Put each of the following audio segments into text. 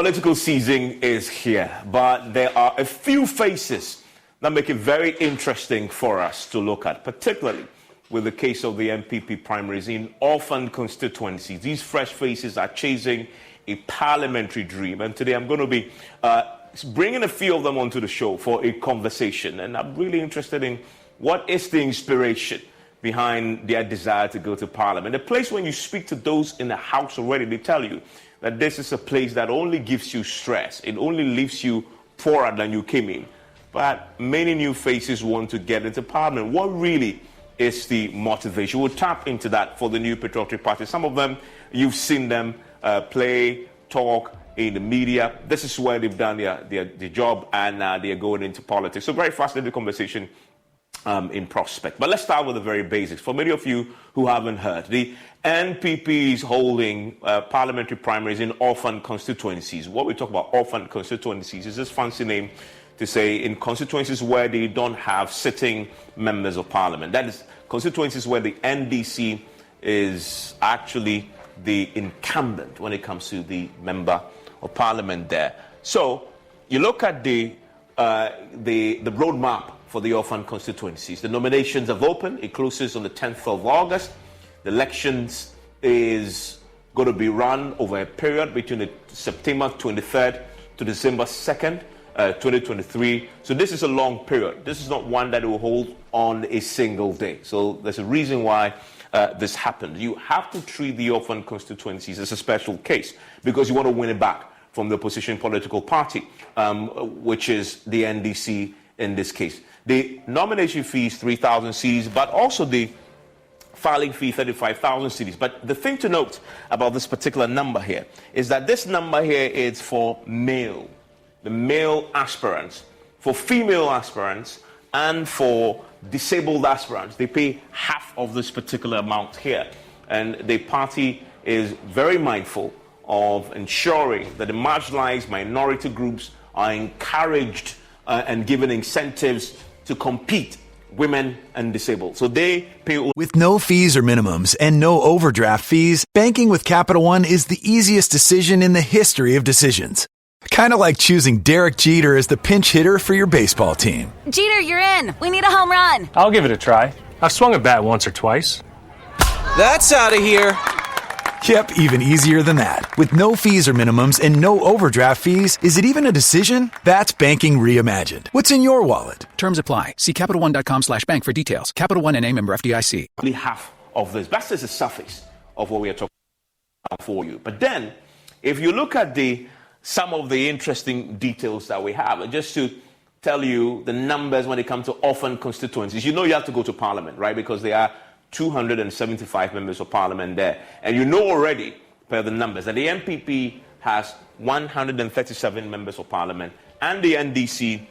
Political season is here, but there are a few faces that make it very interesting for us to look at, particularly with the case of the NPP primaries in orphan constituencies. These fresh faces are chasing a parliamentary dream, and today I'm going to be bringing a few of them onto the show for a conversation, and I'm really interested in what is the inspiration behind their desire to go to Parliament. A place when you speak to those in the House already, they tell you that this is a place that only gives you stress. It only leaves you poorer than you came in. But many new faces want to get into Parliament. What really is the motivation? We'll tap into that for the new patriotic party. Some of them, you've seen them play, talk in the media. This is where they've done their job, and they're going into politics. So very fascinating conversation in prospect. But let's start with the very basics. For many of you who haven't heard, the NPP is holding parliamentary primaries in orphan constituencies. What we talk about orphan constituencies is this fancy name to say in constituencies where they don't have sitting members of parliament. That is constituencies where the NDC is actually the incumbent when it comes to the member of parliament there. So you look at the roadmap for the orphan constituencies. The nominations have opened. It closes on the 10th of August. The elections is going to be run over a period between the September 23rd to December 2nd, 2023. So this is a long period. This is not one that will hold on a single day. So there's a reason why this happened. You have to treat the orphan constituencies as a special case because you want to win it back from the opposition political party, which is the NDC in this case. The nomination fee is 3,000 cedis, but also the filing fee 35,000 cedis. But the thing to note about this particular number here is that this number here is for the male aspirants. For female aspirants and for disabled aspirants, they pay half of this particular amount here. And the party is very mindful of ensuring that the marginalized minority groups are encouraged and given incentives to compete, women and disabled. So they pay. With no fees or minimums and no overdraft fees, banking with Capital One is the easiest decision in the history of decisions. Kind of like choosing Derek Jeter as the pinch hitter for your baseball team. Jeter, you're in. We need a home run. I'll give it a try. I've swung a bat once or twice. That's out of here. Yep, even easier than that. With no fees or minimums and no overdraft fees, is it even a decision? That's banking reimagined. What's in your wallet? Terms apply. See CapitalOne.com/bank for details. Capital One N.A. member FDIC. Only half of this. That's just the surface of what we are talking about for you. But then, if you look at some of the interesting details that we have, and just to tell you the numbers when it comes to orphan constituencies, you know you have to go to Parliament, right? Because they are 275 members of parliament there. And you know already, per the numbers, that the NPP has 137 members of parliament and the NDC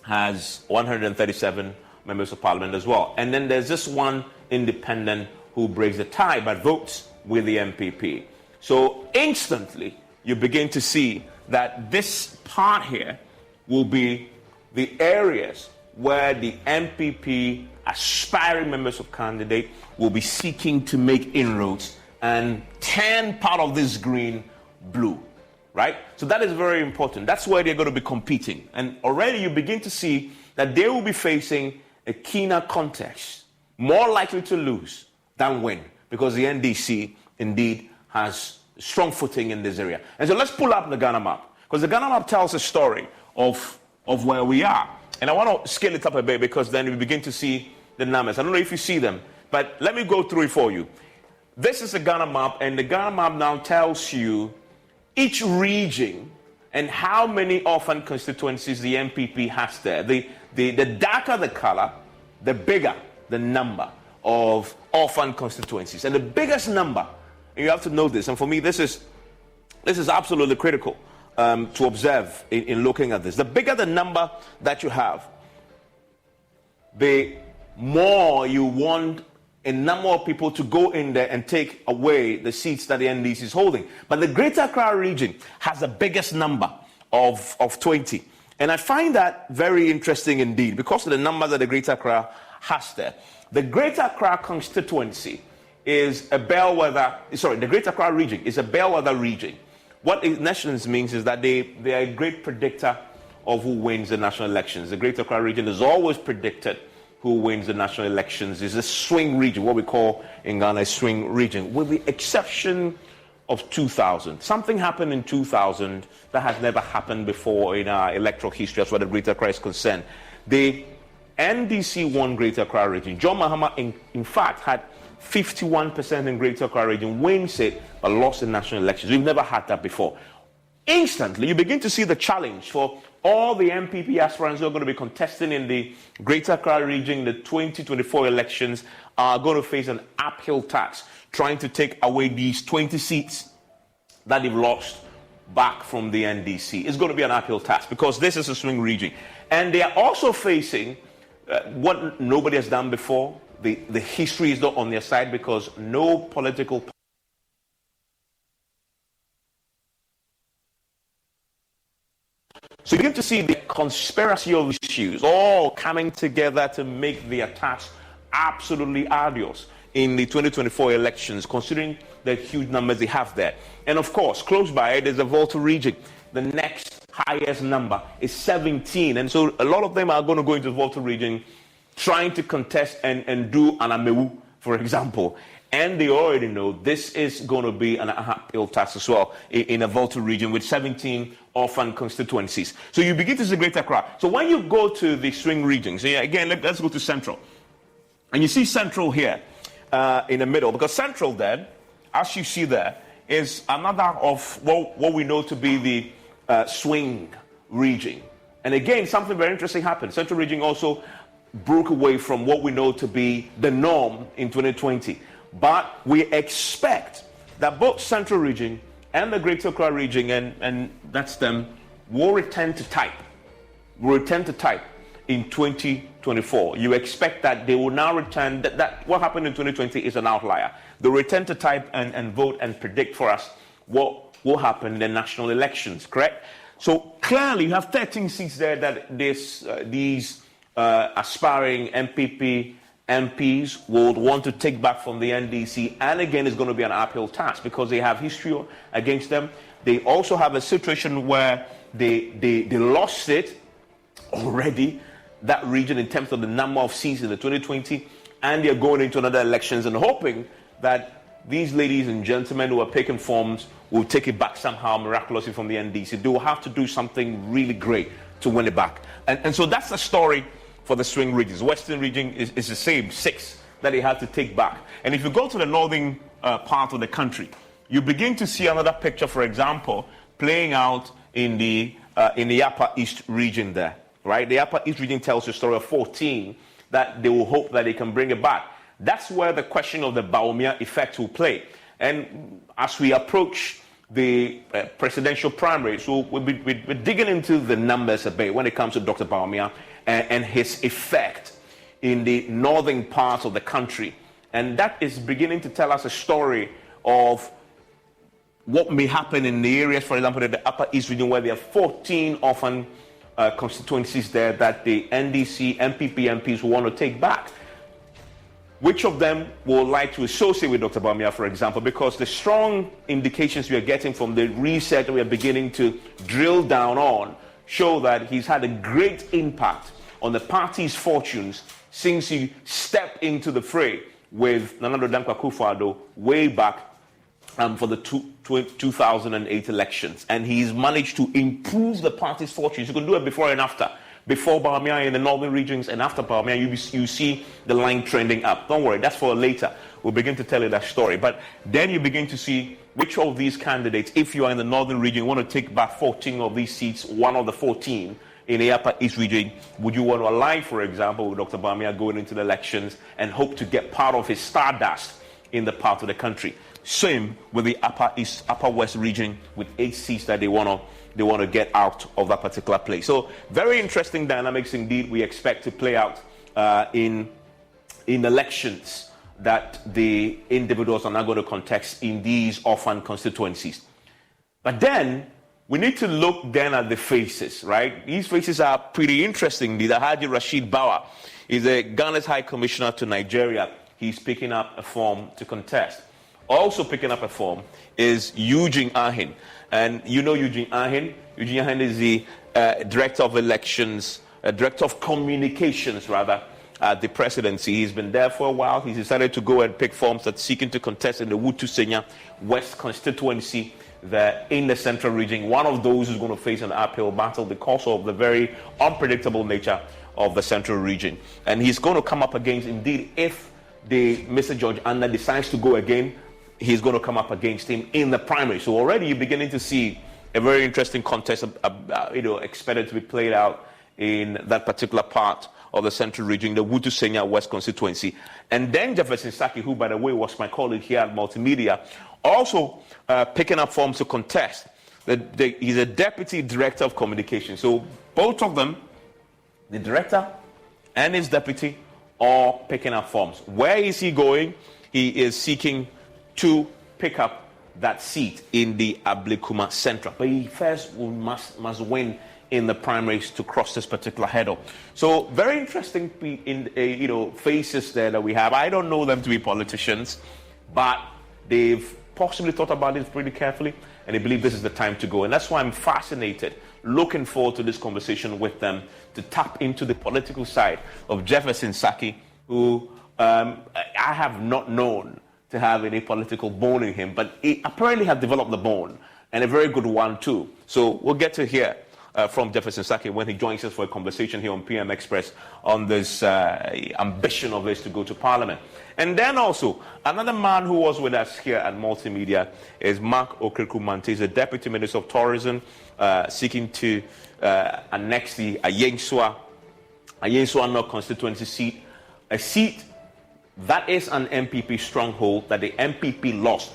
has 137 members of parliament as well. And then there's just one independent who breaks the tie but votes with the NPP. So instantly, you begin to see that this part here will be the areas where the NPP aspiring members of candidate will be seeking to make inroads and turn part of this green blue, right? So that is very important. That's where they're going to be competing. And already you begin to see that they will be facing a keener contest, more likely to lose than win, because the NDC indeed has strong footing in this area. And so let's pull up the Ghana map, because the Ghana map tells a story of where we are. And I want to scale it up a bit because then we begin to see the numbers. I don't know if you see them, but let me go through it for you. This is the Ghana map, and the Ghana map now tells you each region and how many orphan constituencies the NPP has there. The darker the color, the bigger the number of orphan constituencies. And the biggest number, and you have to know this, and for me this is absolutely critical to observe in looking at this. The bigger the number that you have, the more you want a number of people to go in there and take away the seats that the NDC is holding. But the Greater Accra region has the biggest number of 20. And I find that very interesting indeed because of the number that the Greater Accra has there. The Greater Accra constituency is a bellwether, the Greater Accra region is a bellwether region what nationals means is that they are a great predictor of who wins the national elections. The Greater Accra region has always predicted who wins the national elections. It's a swing region, what we call in Ghana a swing region, with the exception of 2000. Something happened in 2000 that has never happened before in our electoral history as far as the Greater Accra is concerned. The NDC won Greater Accra region. John Mahama, in fact, had 51% in Greater Accra region, wins it, but lost in national elections. We've never had that before. Instantly, you begin to see the challenge for all the NPP aspirants who are going to be contesting in the Greater Accra region. The 2024 elections are going to face an uphill task, trying to take away these 20 seats that they've lost back from the NDC. It's going to be an uphill task because this is a swing region. And they are also facing what nobody has done before. The history is not on their side because no political party. So you get to see the conspiracy of issues all coming together to make the attacks absolutely arduous in the 2024 elections, considering the huge numbers they have there. And of course, close by it is the Volta region. The next highest number is 17. And so a lot of them are going to go into the Volta region trying to contest and do an Amewu, for example. And they already know this is going to be an uphill task as well in a Volta region with 17 orphan constituencies. So you begin to see Greater Accra. So when you go to the swing regions, again, let's go to Central. And you see Central here in the middle, because Central then, as you see there, is another of what we know to be the swing region. And again, something very interesting happened. Central region also broke away from what we know to be the norm in 2020. But we expect that both Central region and the Greater Accra region, and that's them, will return to type. Will return to type in 2024. You expect that they will now return, that what happened in 2020 is an outlier. They'll return to type and vote and predict for us what will happen in the national elections, correct? So clearly you have 13 seats there that these aspiring NPP MPs would want to take back from the NDC, and again it's going to be an uphill task because they have history against them. They also have a situation where they lost it already, that region, in terms of the number of seats in the 2020, and they're going into another elections and hoping that these ladies and gentlemen who are picking forms will take it back somehow miraculously from the NDC. They will have to do something really great to win it back. And so that's the story for the swing regions. Western region is the same, 6 that they had to take back. And if you go to the northern part of the country, you begin to see another picture, for example, playing out in the Upper East region there, right? The Upper East region tells the story of 14 that they will hope that they can bring it back. That's where the question of the Bawumia effect will play. And as we approach the presidential primaries, so we're digging into the numbers a bit when it comes to Dr. Bawumia and his effect in the northern parts of the country. And that is beginning to tell us a story of what may happen in the areas, for example, in the Upper East region, where there are 14 orphan constituencies there that the NDC, NPP MPs will want to take back. Which of them will like to associate with Dr. Bawumia, for example, because the strong indications we are getting from the research that we are beginning to drill down on show that he's had a great impact on the party's fortunes since he stepped into the fray with Nana Dankwa Akufo-Addo way back for the 2008 elections. And he's managed to improve the party's fortunes. You can do it before and after. Before Bawumia in the northern regions and after Bawumia, you see the line trending up. Don't worry, that's for later. We'll begin to tell you that story. But then you begin to see which of these candidates, if you are in the northern region, want to take back 14 of these seats, one of the 14 in the Upper East region, would you want to align, for example, with Dr. Bawumia going into the elections and hope to get part of his stardust in the part of the country? Same with the Upper East, Upper West region with 8 seats that they want to get out of that particular place. So very interesting dynamics indeed we expect to play out in elections that the individuals are now going to contest in these orphan constituencies. But then we need to look then at the faces, right? These faces are pretty interesting. These are Haji Rashid Bawa. He's Ghana's High Commissioner to Nigeria. He's picking up a form to contest. Also picking up a form is Eugene Ahin. And you know Eugene Ahin. Eugene Ahin is the Director of Elections, Director of Communications, rather, at the presidency. He's been there for a while. He's decided to go and pick forms that's seeking to contest in the Wotu-Senya West constituency there in the central region. One of those who's going to face an uphill battle because of the very unpredictable nature of the central region. And he's going to come up against, indeed, if Mr. George Anda decides to go again, he's going to come up against him in the primary. So already you're beginning to see a very interesting contest, expected to be played out in that particular part of the central region, the Wotu-Senya West constituency. And then Jefferson Saki, who, by the way, was my colleague here at Multimedia, also picking up forms to contest. He's a Deputy Director of Communication. So both of them, the director and his deputy, are picking up forms. Where is he going? He is seeking to pick up that seat in the Ablekuma Central. But he first must win in the primaries to cross this particular hurdle. So very interesting faces there that we have. I don't know them to be politicians, but they've possibly thought about it pretty carefully, and they believe this is the time to go. And that's why I'm fascinated, looking forward to this conversation with them, to tap into the political side of Jefferson Saki, who I have not known to have any political bone in him, but he apparently has developed the bone, and a very good one too. So we'll get to hear from Jefferson Saki when he joins us for a conversation here on PM Express on this ambition of his to go to Parliament. And then also, another man who was with us here at Multimedia is Mark Okraku-Mantey. He's the Deputy Minister of Tourism, seeking to annex the Ayensua North constituency seat, a seat that is an NPP stronghold that the NPP lost.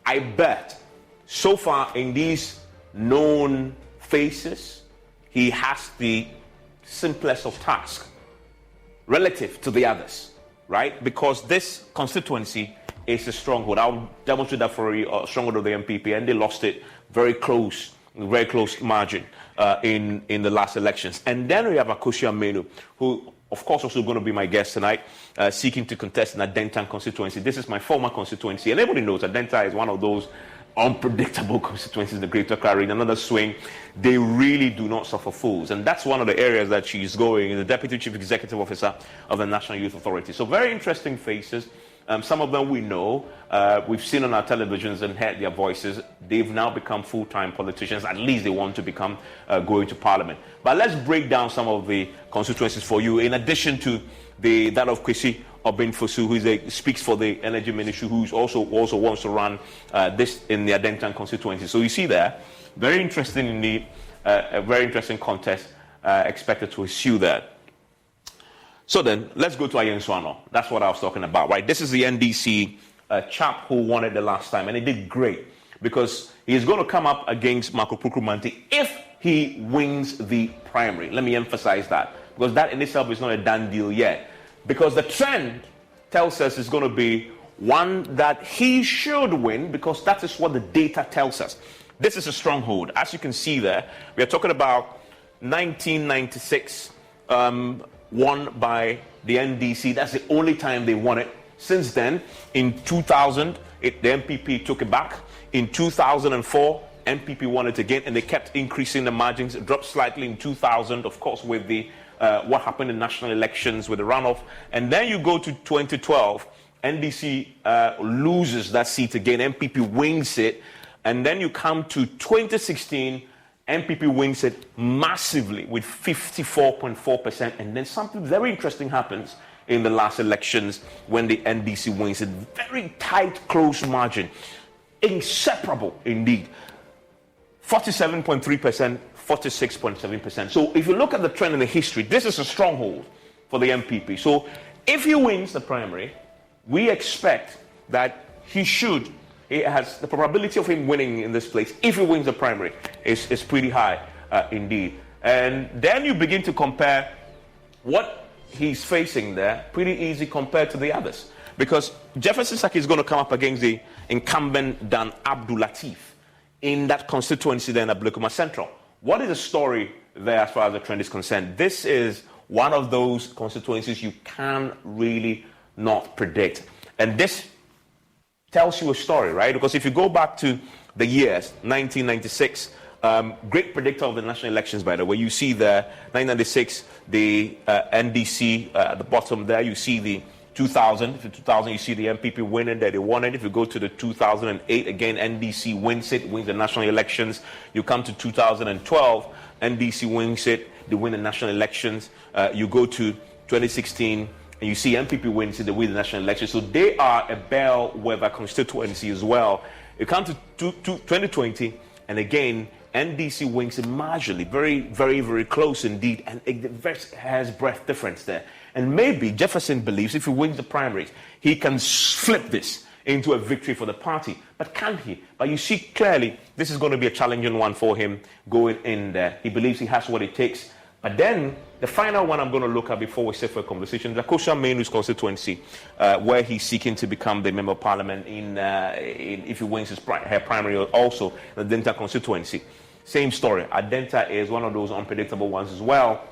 I bet so far in these known faces, he has the simplest of tasks relative to the others, right? Because this constituency is a stronghold. I'll demonstrate that for you, a stronghold of the NPP, and they lost it very close margin in the last elections. And then we have Okraku-Mantey, who, of course, also going to be my guest tonight, seeking to contest in Adentan constituency. This is my former constituency, and everybody knows Adenta is one of those unpredictable constituencies in the Greater Accra region. Another swing, they really do not suffer fools, and that's one of the areas that she's going, the Deputy Chief Executive Officer of the National Youth Authority. So very interesting faces. Some of them we know, we've seen on our televisions and heard their voices. They've now become full-time politicians. At least they want to become going to Parliament. But let's break down some of the constituencies for you, in addition to that of Kwesi Obinfosu, who speaks for the Energy Ministry, who also wants to run this in the Adentan constituency. So you see there, very interesting indeed, a very interesting contest expected to ensue there. So then, let's go to Ayensua. That's what I was talking about, right? This is the NDC chap who won it the last time, and he did great because he's going to come up against Mark Okraku-Mantey if he wins the primary. Let me emphasize that, because that in itself is not a done deal yet. Because the trend tells us it's going to be one that he should win, because that is what the data tells us. This is a stronghold. As you can see there, we are talking about 1996, won by the NDC. That's the only time they won it. Since then, in 2000, the NPP took it back. In 2004, NPP won it again, and they kept increasing the margins. It dropped slightly in 2000, of course, with the what happened in national elections with the runoff. And then you go to 2012, NDC loses that seat again. NPP wins it. And then you come to 2016, NPP wins it massively with 54.4%. And then something very interesting happens in the last elections when the NDC wins it. Very tight, close margin. Inseparable indeed. 47.3%, 46.7%. So if you look at the trend in the history, this is a stronghold for the NPP. So if he wins the primary, we expect that he has the probability of him winning in this place, if he wins the primary, is pretty high indeed. And then you begin to compare what he's facing there, pretty easy compared to the others. Because Jefferson Saki is going to come up against the incumbent Dan Abdul Latif in that constituency there in Ablekuma Central. What is the story there as far as the trend is concerned? This is one of those constituencies you can really not predict. And this tells you a story, right? Because if you go back to the years, 1996. Great predictor of the national elections, by the way. You see the 1996, the NDC at the bottom there. You see the 2000. For 2000, you see the NPP winning that they wanted. If you go to the 2008, again, NDC wins the national elections. You come to 2012, NDC wins it, they win the national elections. You go to 2016, and you see NPP wins it, they win the national elections. So they are a bellwether constituency as well. You come to 2020, and again, NDC wins it marginally, very, very, very close indeed, and it has breadth difference there. And maybe Jefferson believes if he wins the primaries, he can flip this into a victory for the party. But can he? But you see clearly this is going to be a challenging one for him going in there. He believes he has what it takes. But then the final one I'm going to look at before we sit for a conversation, the Okraku-Mantey constituency, where he's seeking to become the member of parliament if he wins her primary, also the Adenta constituency. Same story. Adenta is one of those unpredictable ones as well.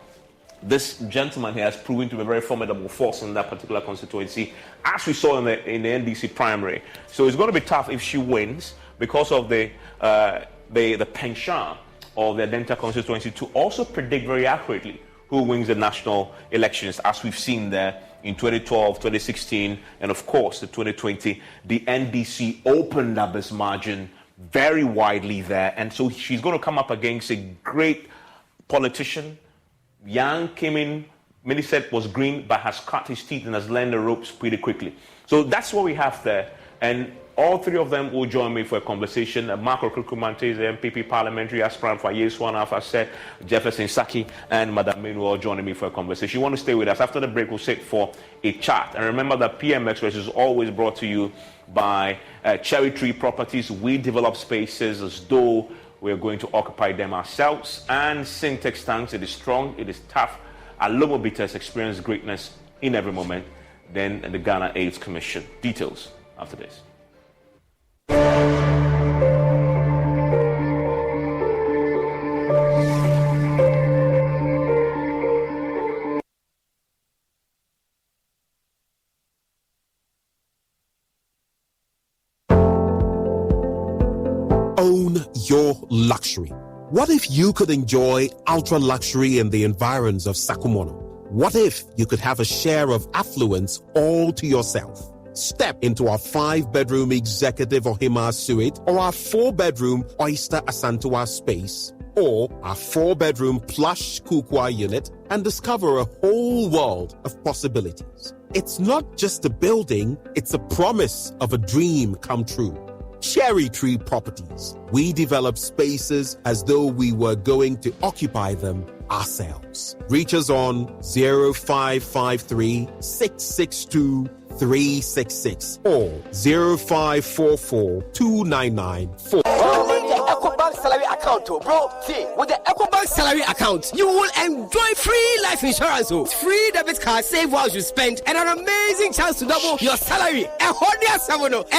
This gentleman here has proven to be a very formidable force in that particular constituency, as we saw in the NDC primary. So it's going to be tough if she wins because of the penchant of the Adenta constituency to also predict very accurately who wins the national elections, as we've seen there in 2012, 2016, and of course the 2020. The NDC opened up this margin very widely there, and so she's going to come up against a great politician. Young came in, many said was green, but has cut his teeth and has learned the ropes pretty quickly. So that's what we have there. And all three of them will join me for a conversation. Okraku-Mantey is the NPP Parliamentary aspirant for Yesuan, as I said, Jefferson Saki and Madam Menu all joining me for a conversation. You want to stay with us. After the break, we'll sit for a chat. And remember that PM Express is always brought to you by Cherry Tree Properties. We develop spaces as though we're going to occupy them ourselves. And Syntex Tanks, it is strong, it is tough. Alomo Bitters experience greatness in every moment. Then the Ghana AIDS Commission. Details after this. Own your luxury. What if you could enjoy ultra luxury in the environs of Sakumono? What if you could have a share of affluence all to yourself? Step into our 5-bedroom executive Ohima suite, or our 4-bedroom Oyster Asantewa space, or our 4-bedroom plush Kukwa unit, and discover a whole world of possibilities. It's not just a building, it's a promise of a dream come true. Cherry Tree Properties. We develop spaces as though we were going to occupy them ourselves. Reach us on 0553 662 366 or 0544 299 EcoBank salary account, bro. See, with the EcoBank salary account, you will enjoy free life insurance, free debit card, save while you spend, and an amazing chance to double your salary. And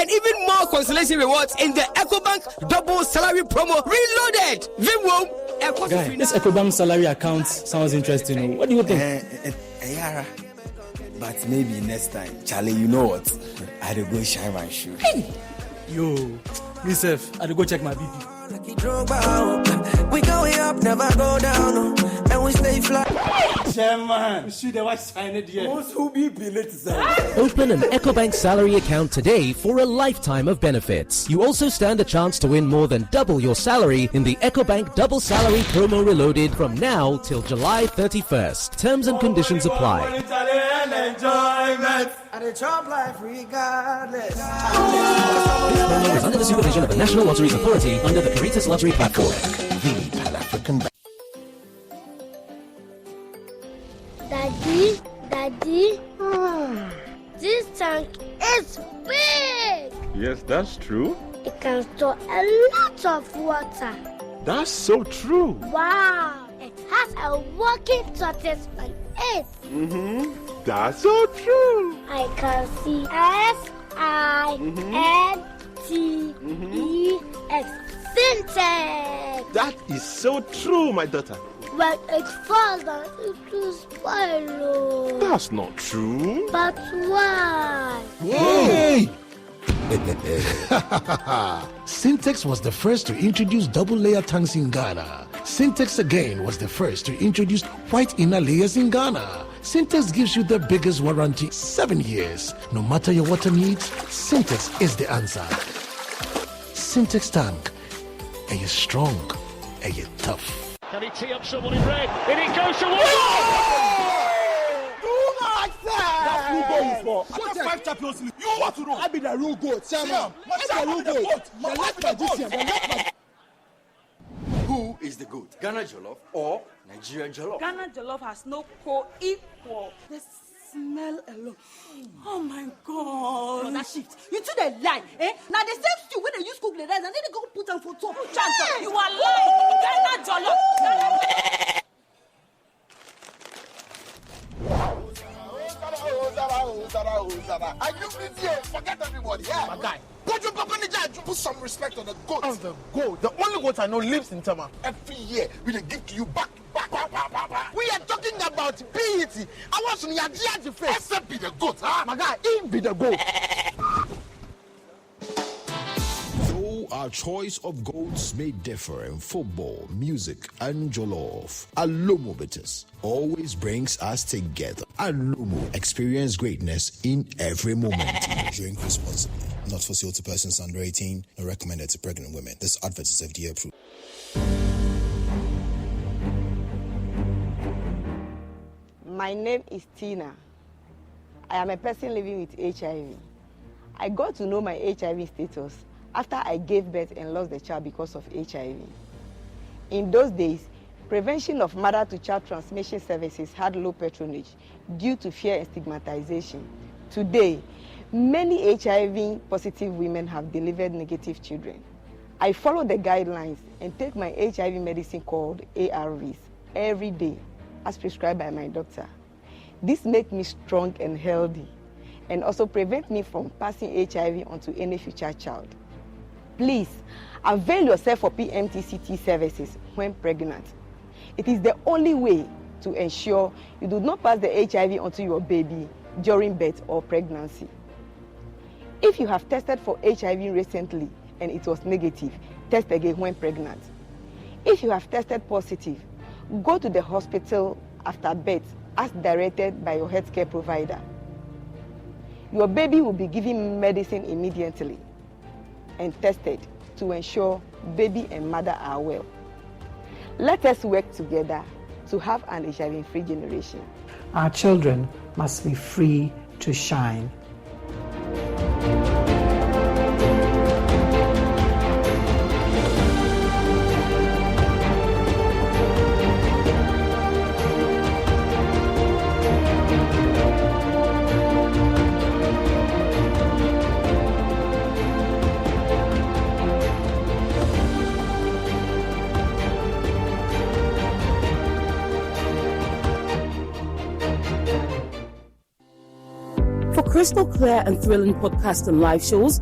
even more consolation rewards in the EcoBank double salary promo reloaded. Guy, this EcoBank salary account sounds interesting. What do you think? Yara. But maybe next time, Charlie, you know what? I'll go shine my shoe. Hey. Yo, myself, I'll go check my BP. We going up, never go down, and we stay fly. Chairman, see the white sign it here. Open an EcoBank salary account today for a lifetime of benefits. You also stand a chance to win more than double your salary in the EcoBank Double Salary Promo Reloaded from now till July 31st. Terms and conditions apply. This promo is under the supervision of the National Lottery Authority under the Caritas Lottery Platform. The Pan-African Bank. Daddy, this tank is big. Yes, that's true. It can store a lot of water. That's so true. Wow, it has a working tortoise on it. That's so true. I can see S-I-N-T-E-X. Syntax. That is so true, my daughter. When it falls down, it will spoil. That's not true. But why? Hey! Syntex was the first to introduce double-layer tanks in Ghana. Syntex again was the first to introduce white inner layers in Ghana. Syntex gives you the biggest warranty, 7 years. No matter your water needs, Syntex is the answer. Syntex tank. Are you strong? Are you tough? Can he tee up someone in red? In it goes to one! That's who goes for. I got 5 Champions League. You want to know? I be the real goat. I'm the real goat. The left magician. Who is the goat? Ghana Jollof or Nigerian Jollof? Ghana Jollof has no co-equal. The smell alone. Oh my God. That shit. You two they lie, eh? Now the same stew when they use cook the rice and then they go put them for top. Hey! You are lying. Ghana Jollof. I use this here. Forget everybody. Yeah, my guy. Put your papa in the jar. Put some respect on the goat. On the goat. The only goat I know lives in Tama. Every year we dey give to you back. We are talking about BET. I want some Yaji face. Except be the goat, huh? My guy, he be the goat. Though our choice of goats may differ in football, music, and jollof, Alomo Bitters always brings us together. Alomo, experience greatness in every moment. Drink responsibly. Not for sale to persons under 18, nor recommended to pregnant women. This advert is FDA approved. My name is Tina. I am a person living with HIV. I got to know my HIV status after I gave birth and lost the child because of HIV. In those days, prevention of mother-to-child transmission services had low patronage due to fear and stigmatization. Today, many HIV-positive women have delivered negative children. I follow the guidelines and take my HIV medicine called ARVs every day, as prescribed by my doctor. This makes me strong and healthy, and also prevent me from passing HIV onto any future child. Please, avail yourself for PMTCT services when pregnant. It is the only way to ensure you do not pass the HIV onto your baby during birth or pregnancy. If you have tested for HIV recently and it was negative, test again when pregnant. If you have tested positive, go to the hospital after birth as directed by your healthcare provider. Your baby will be given medicine immediately and tested to ensure baby and mother are well. Let us work together to have an HIV-free generation. Our children must be free to shine. Crystal clear and thrilling podcasts and live shows,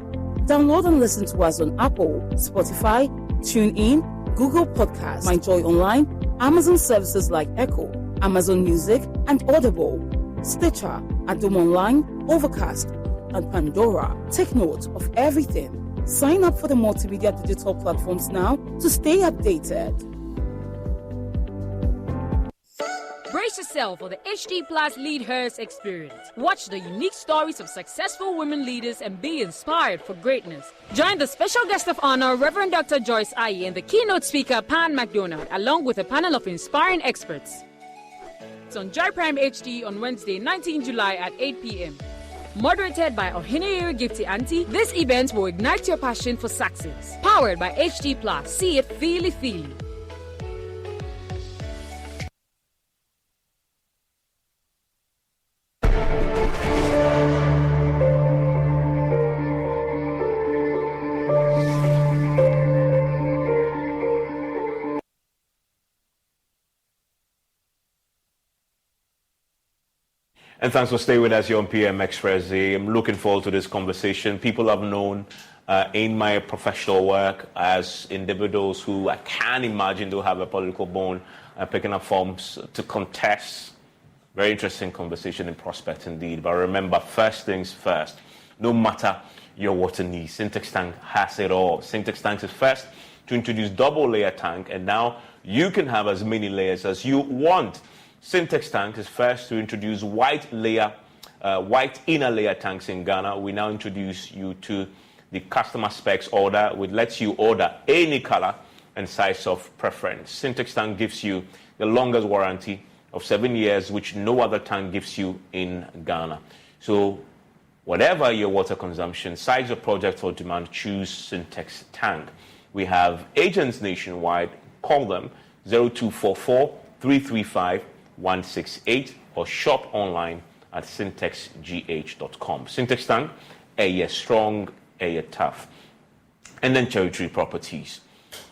download and listen to us on Apple, Spotify, TuneIn, Google Podcasts, MyJoy Online, Amazon services like Echo, Amazon Music, and Audible, Stitcher, Adom Online, Overcast, and Pandora. Take note of everything. Sign up for the multimedia digital platforms now to stay updated. Brace yourself for the HD Plus Lead Hers experience. Watch the unique stories of successful women leaders and be inspired for greatness. Join the special guest of honor, Reverend Dr. Joyce Aye, and the keynote speaker, Pan McDonald, along with a panel of inspiring experts. It's on Joy Prime HD on Wednesday, 19 July at 8 p.m. Moderated by Ohineyeri Gifty Auntie, this event will ignite your passion for success. Powered by HD Plus. See it, feel it, feel it. And thanks for staying with us here on PM Express. I'm looking forward to this conversation. People I've known in my professional work as individuals who I can't imagine do have a political bone picking up forms to contest. Very interesting conversation in prospect indeed. But remember, first things first, no matter your water needs. Syntex Tank has it all. Syntex Tank is first to introduce double layer tank, and now you can have as many layers as you want. Syntex Tank is first to introduce white inner layer tanks in Ghana. We now introduce you to the customer specs order, which lets you order any color and size of preference. Syntex Tank gives you the longest warranty of 7 years, which no other tank gives you in Ghana. So whatever your water consumption, size of project or demand, choose Syntex Tank. We have agents nationwide. Call them 0244 335 168 or shop online at syntexgh.com. Syntex Tank, a strong, a tough. And then Territory Properties.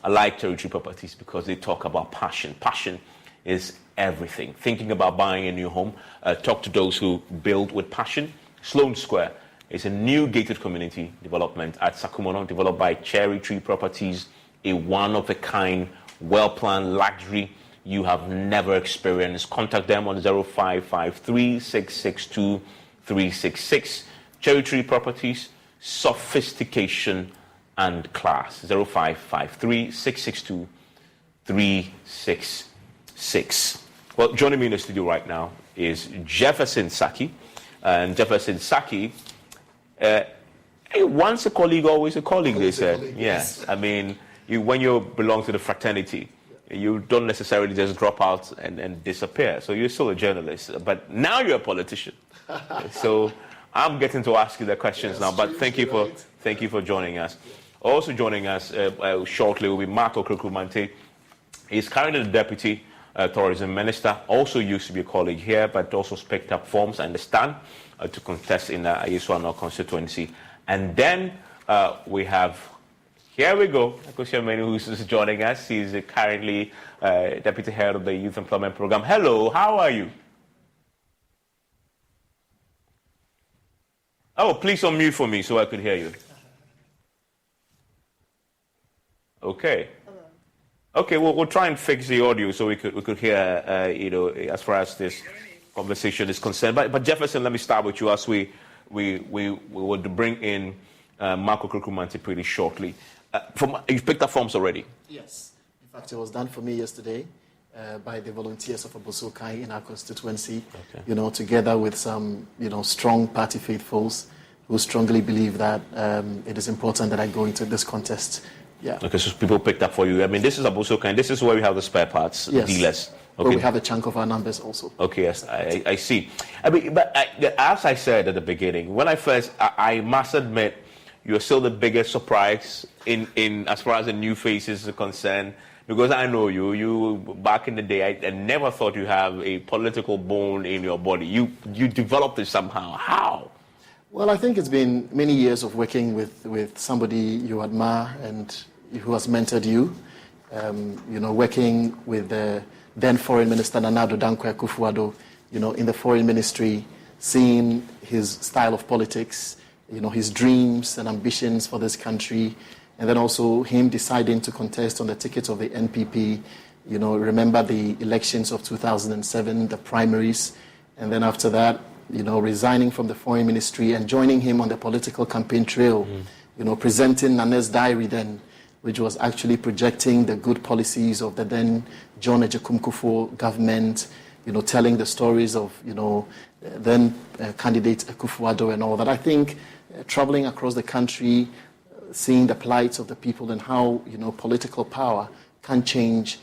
I like Territory Properties because they talk about passion. Passion is everything. Thinking about buying a new home, talk to those who build with passion. Sloane Square is a new gated community development at Sakumono, developed by Territory Properties, a one-of-a-kind, well-planned luxury you have never experienced. Contact them on 0553 662 366. Territory Properties, sophistication and class. 0553 662 366. Well, joining me in the studio right now is Jefferson Saki. And Jefferson Saki, once a colleague, always a colleague, they said. Yes. I mean, when you belong to the fraternity, you don't necessarily just drop out and disappear. So you're still a journalist, but now you're a politician. So I'm getting to ask you the questions now, but thank you for joining us. Also joining us shortly will be Okraku-Mantey. He's currently the Deputy Tourism Minister, also used to be a colleague here, but also picked up forms, I understand, to contest in the Ayeswano constituency. And then we have, here we go, Akosia who's joining us. He's currently Deputy Head of the Youth Employment Program. Hello, how are you? Oh, please unmute for me so I could hear you. Okay. Okay, we'll try and fix the audio so we could hear, as far as this conversation is concerned. But Jefferson, let me start with you as we would bring in Okraku-Mantey pretty shortly. You picked up forms already? Yes. In fact, it was done for me yesterday by the volunteers of Abosokai in our constituency, together with some, strong party faithfuls who strongly believe that it is important that I go into this contest. Yeah. Okay, so people picked up for you. I mean, this is Abosokai, and this is where we have the spare parts dealers. Okay. But we have a chunk of our numbers also. Okay, yes, I see. I mean, but as I said at the beginning, when I must admit, you're still the biggest surprise in as far as the new faces are concerned, because I know you back in the day, I never thought you have a political bone in your body. You developed it somehow. How? Well, I think it's been many years of working with somebody you admire and who has mentored you. Working with the then Foreign Minister Nana Addo Dankwa Akufo-Addo, in the Foreign Ministry, seeing his style of politics, his dreams and ambitions for this country, and then also him deciding to contest on the ticket of the NPP. Remember the elections of 2007, the primaries, and then after that, resigning from the Foreign Ministry and joining him on the political campaign trail, presenting Nana's diary then, which was actually projecting the good policies of the then John Agyekum Kufuor government, telling the stories of, then candidate Akufo-Addo and all that. I think traveling across the country, seeing the plight of the people and how, political power can change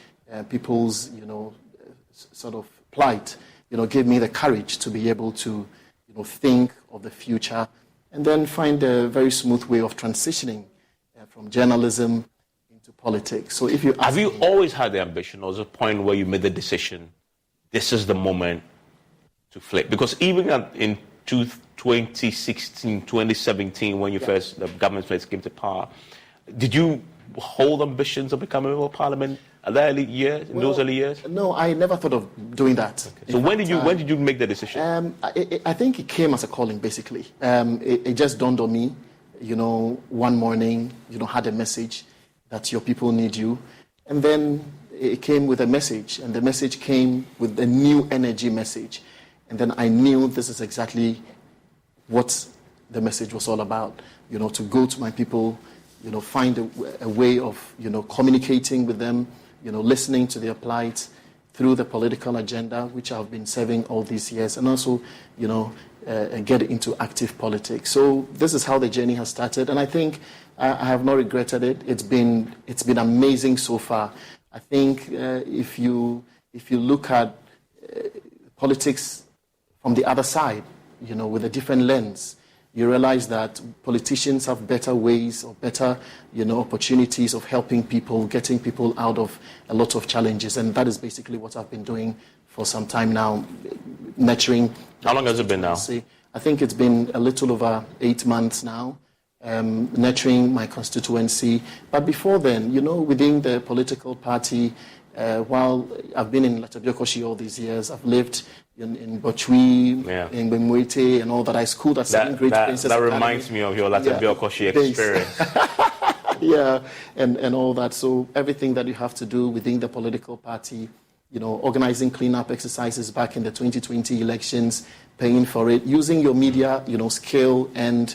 people's, sort of plight, gave me the courage to be able to, think of the future and then find a very smooth way of transitioning from journalism into politics. So if you ask have you always had the ambition, or was there a point where you made the decision, this is the moment to flip? Because even in 2016, 2017, when the government first came to power, did you hold ambitions of becoming a member of parliament in those early years? No, I never thought of doing that. Okay. So when did you make the decision? I think it came as a calling, basically. It just dawned on me, one morning, had a message that your people need you. And then it came with a message, and the message came with a new energy message. And then I knew this is exactly what the message was all about. To go to my people, find a way of, communicating with them, listening to their plight through the political agenda, which I've been serving all these years, and also, get into active politics. So this is how the journey has started, and I think I have not regretted it. It's been amazing so far. I think if you look at politics from the other side, with a different lens, you realize that politicians have better ways or better, opportunities of helping people, getting people out of a lot of challenges, and that is basically what I've been doing for some time now, nurturing. How long has it been now? I think it's been a little over 8 months now, nurturing my constituency. But before then, within the political party, while I've been in Latibiokoshi all these years, I've lived in Bochwi, in Bemwete, and all that. I schooled at Seven Great Princess That Academy. Reminds me of your Latibiokoshi experience. Yeah, and all that. So everything that you have to do within the political party, organizing cleanup exercises back in the 2020 elections, paying for it, using your media, skill and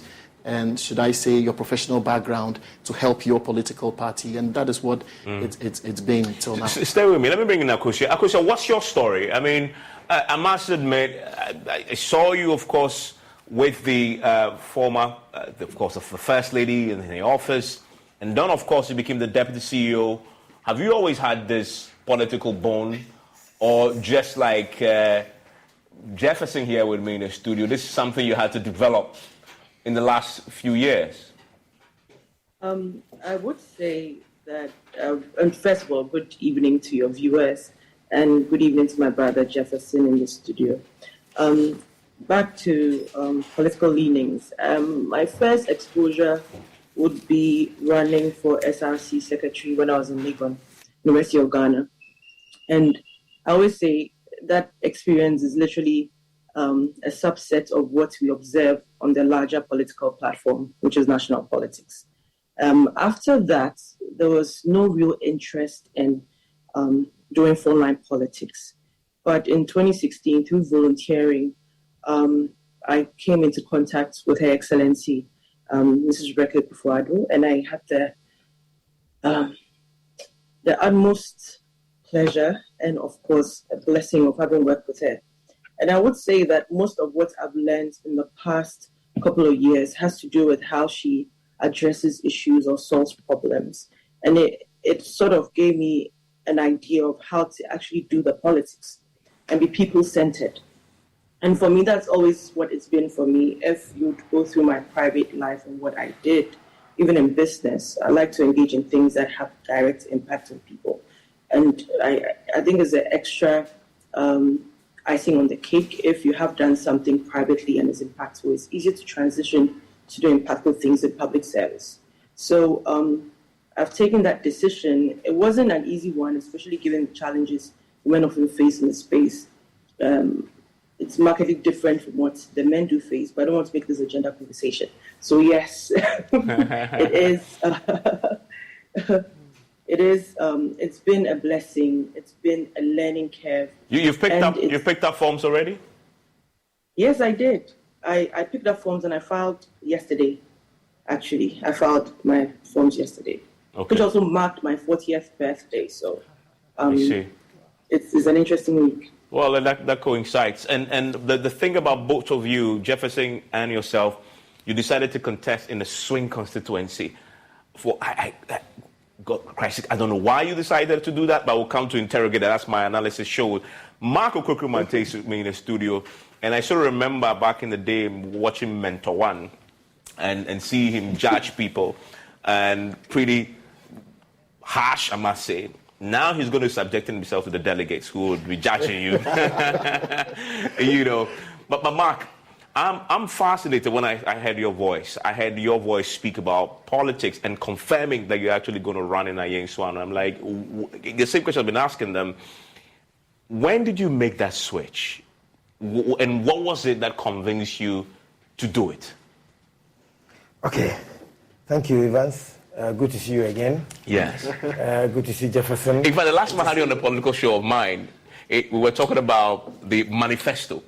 should I say your professional background to help your political party, and that is what it's been till now. Stay with me. Let me bring in Akusha. Akusha, what's your story? I mean, I must admit, I saw you, of course, with the former, of course, the First Lady in the office, and then, of course, you became the Deputy CEO. Have you always had this political bone, or just like Jefferson here with me in the studio, this is something you had to develop in the last few years? I would say that, and first of all, good evening to your viewers, and good evening to my brother Jefferson in the studio. Back to political leanings. My first exposure would be running for SRC secretary when I was in Legon, University of Ghana. And I always say that experience is literally a subset of what we observe on the larger political platform, which is national politics. After that, there was no real interest in doing frontline politics. But in 2016, through volunteering, I came into contact with Her Excellency, Mrs. Rebecca Kufuor, and I had the utmost pleasure and, of course, a blessing of having worked with her. And I would say that most of what I've learned in the past couple of years has to do with how she addresses issues or solves problems. And it sort of gave me an idea of how to actually do the politics and be people-centered. And for me, that's always what it's been for me. If you go through my private life and what I did, even in business, I like to engage in things that have direct impact on people. And I think it's an extra icing on the cake. If you have done something privately and is impactful, it's easier to transition to do impactful things in public service. So I've taken that decision. It wasn't an easy one, especially given the challenges women often face in the space. It's markedly different from what the men do face, but I don't want to make this a gender conversation. So yes, it is. It's been a blessing. It's been a learning curve. You've picked up forms already? Yes, I did. I picked up forms and I filed yesterday. Actually, I filed my forms yesterday, which also marked my 40th birthday. So it's an interesting week. Well, that coincides. And the thing about both of you, Jefferson and yourself, you decided to contest in the swing constituency. God Christ, I don't know why you decided to do that, but we'll come to interrogate that. That's my analysis showed. Mark Okraku-Mantey is with me in the studio, and I still remember back in the day watching Mentor One and see him judge people, and pretty harsh, I must say. Now he's going to subject himself to the delegates who would be judging you. But Mark, I'm fascinated when I heard your voice. I heard your voice speak about politics and confirming that you're actually going to run in Ayeng Swan. I'm like, the same question I've been asking them. When did you make that switch? And what was it that convinced you to do it? Okay. Thank you, Evans. Good to see you again. Yes. Good to see Jefferson. In fact, the last time I had you on the political show of mine, we were talking about the manifesto.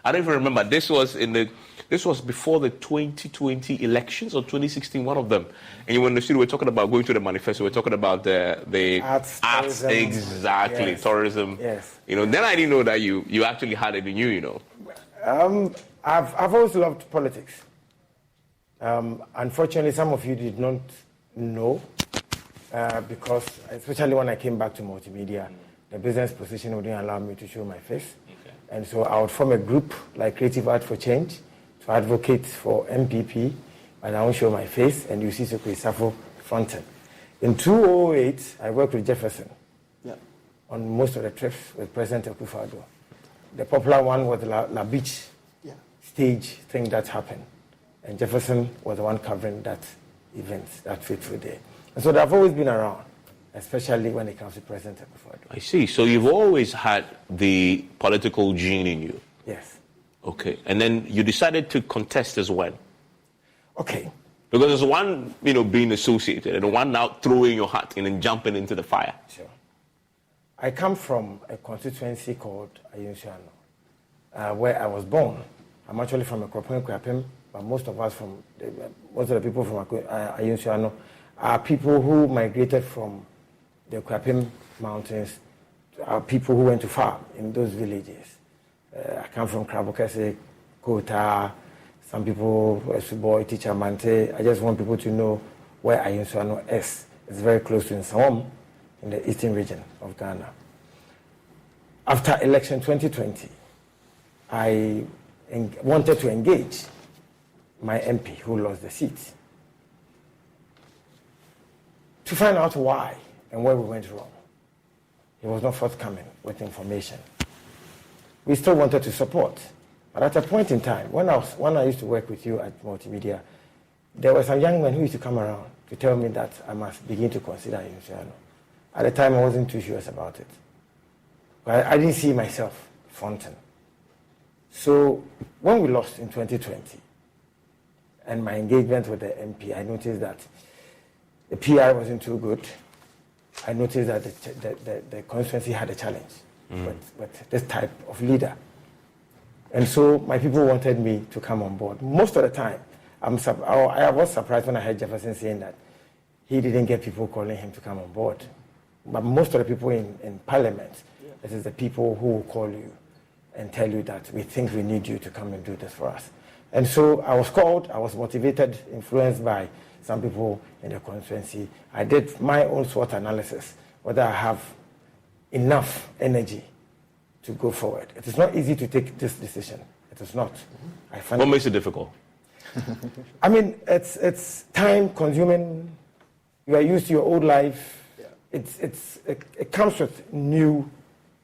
I don't even remember. This was before the 2020 elections or 2016, one of them. And you were in the studio, we were talking about going to the manifesto. We were talking about the arts, tourism, exactly, yes. Tourism. Yes. Then I didn't know that you actually had it in you. I've always loved politics. Unfortunately, some of you did not know because, especially when I came back to multimedia, the business position wouldn't allow me to show my face. Okay. And so I would form a group like Creative Art for Change to advocate for NPP, but I won't show my face, and you see Sokwe Safo fronting. In 2008, I worked with Jefferson on most of the trips with President Akufo-Addo. The popular one was the La Beach stage thing that happened. And Jefferson was the one covering that event, that fateful day. And so they've always been around, especially when it comes to President Akufo-Addo. I see. So you've always had the political gene in you. Yes. Okay. And then you decided to contest as well. Okay. Because there's one, being associated, and one now throwing your hat in and jumping into the fire. Sure. I come from a constituency called Ayunsuano, where I was born. I'm actually from Okraku-Mantey, but most of the people from Ayunsuano are people who migrated from the Kwapim Mountains, are people who went to farm in those villages. I come from Krabokese, Kota, some people, Suboy, Teacher Mante. I just want people to know where Ayunsuano is. It's very close to Nsawam in the eastern region of Ghana. After election 2020, I wanted to engage my MP who lost the seat to find out why and where we went wrong. He was not forthcoming with information. We still wanted to support, but at a point in time, when I used to work with you at Multimedia, there were some young men who used to come around to tell me that I must begin to consider Ayunsuano. At the time, I wasn't too sure about it. But I didn't see myself fronting. So when we lost in 2020, and my engagement with the MP, I noticed that the PR wasn't too good. I noticed that the constituency had a challenge with this type of leader. And so my people wanted me to come on board. Most of the time, I was surprised when I heard Jefferson saying that he didn't get people calling him to come on board. But most of the people in Parliament, it is the people who will call you and tell you that we think we need you to come and do this for us. And so I was called, I was motivated, influenced by some people in the constituency. I did my own SWOT analysis, whether I have enough energy to go forward. It is not easy to take this decision. It is not. What makes it difficult? I mean, it's time consuming. You are used to your old life. It comes with new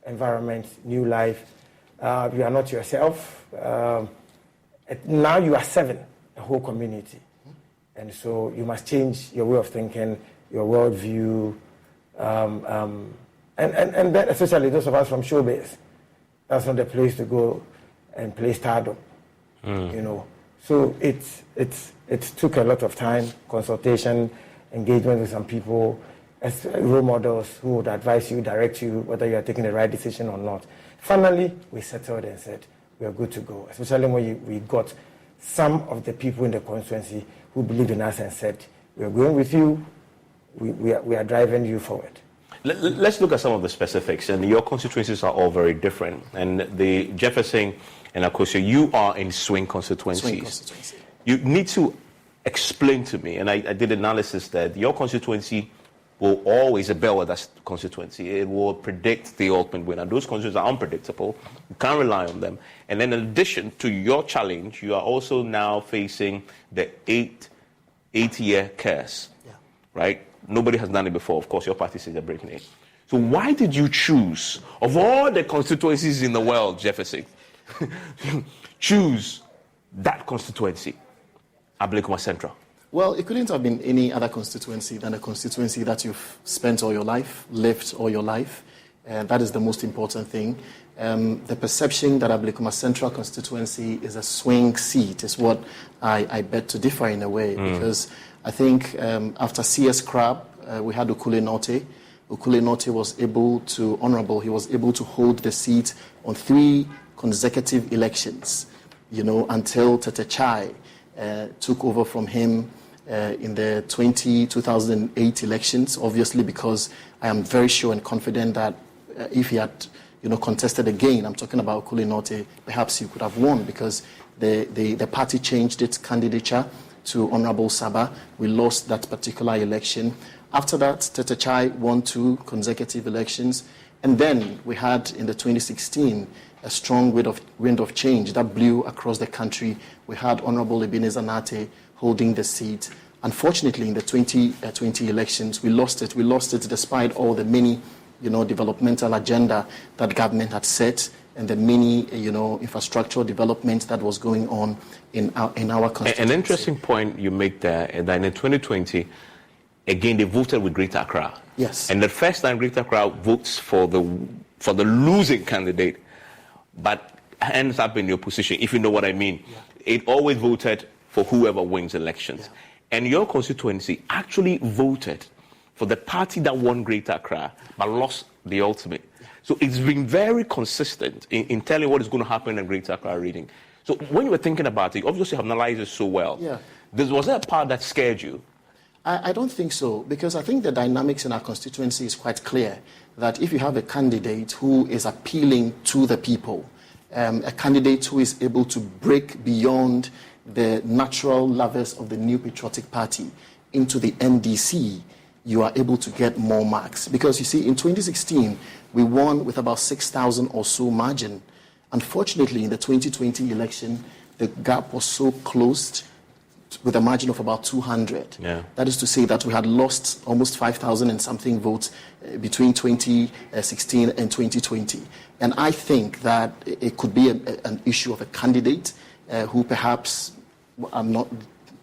environment, new life. You are not yourself. Now you are serving a whole community. And so you must change your way of thinking, your worldview, and then especially those of us from showbiz. That's not the place to go and play stardom, So it took a lot of time, consultation, engagement with some people, as role models who would advise you, direct you, whether you are taking the right decision or not. Finally, we settled and said, we are good to go, especially when we got some of the people in the constituency who believed in us and said, we are going with you, we are driving you forward. Let's look at some of the specifics. And your constituencies are all very different. And the Jefferson and Akosua, you are in swing constituencies. You need to explain to me, and I did analysis that your constituency will always, a bellwether constituency, it will predict the ultimate winner. Those constituencies are unpredictable. You can't rely on them. And then in addition to your challenge, you are also now facing the eight-year curse, right? Nobody has done it before. Of course, your party says they're breaking it. So why did you choose, of all the constituencies in the world, Jefferson, choose that constituency, Ablekuma Central? Well, it couldn't have been any other constituency than a constituency that you've spent all your life, lived all your life. And that is the most important thing. The perception that Ablekuma Central constituency is a swing seat is what I bet to differ in a way. Because I think after CS Crab, we had Okraku-Mantey. Okraku-Mantey was able to, he was able to hold the seat on 3 consecutive elections, until Tete Chai took over from him in the 2008 elections, obviously, because I am very sure and confident that if he had contested again, I'm talking about Okraku-Mantey, perhaps he could have won, because the party changed its candidature to Honorable Saba. We lost that particular election. After that, Tete Chai won 2 consecutive elections. And then we had, in the 2016, a strong wind of change that blew across the country. We had Honorable Ebenezer Nate holding the seat. Unfortunately, in the 2020 elections, we lost it. We lost it despite all the many, developmental agenda that government had set, and the many, infrastructural development that was going on in our constituency. An interesting point you make there, and that in 2020, again, they voted with Greater Accra. Yes. And the first time Greater Accra votes for the losing candidate, but ends up in the opposition, if you know what I mean. Yeah. It always voted for whoever wins elections. Yeah. And your constituency actually voted for the party that won Greater Accra, but lost the ultimate. So it's been very consistent in telling what is going to happen in Greater Accra reading. So when you were thinking about it, obviously you have analyzed it so well. Yeah. Was there a part that scared you? I don't think so, because I think the dynamics in our constituency is quite clear, that if you have a candidate who is appealing to the people, a candidate who is able to break beyond the natural lovers of the New Patriotic Party into the NDC, you are able to get more marks. Because you see, in 2016, we won with about 6,000 or so margin. Unfortunately, in the 2020 election, the gap was so closed with a margin of about 200. Yeah. That is to say that we had lost almost 5,000 and something votes between 2016 and 2020. And I think that it could be an issue of a candidate who perhaps, I'm not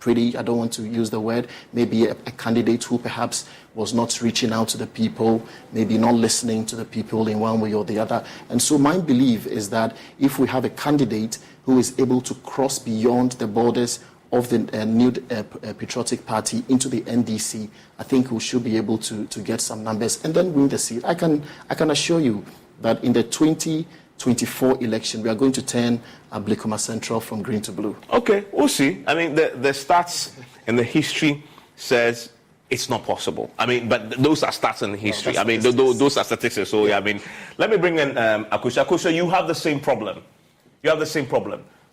pretty, I don't want to use the word, maybe a candidate who perhaps was not reaching out to the people, maybe not listening to the people in one way or the other. And so my belief is that if we have a candidate who is able to cross beyond the borders of the New Patriotic Party into the NDC, I think we should be able to get some numbers and then win the seat. I can assure you that in the 2024 election, we are going to turn Ablikuma Central from green to blue. Okay, we'll see. I mean, the stats and the history says it's not possible. I mean, but those are stats and history. I mean, those are statistics. So, yeah, I mean, let me bring in Akusha. Akusha, you have the same problem.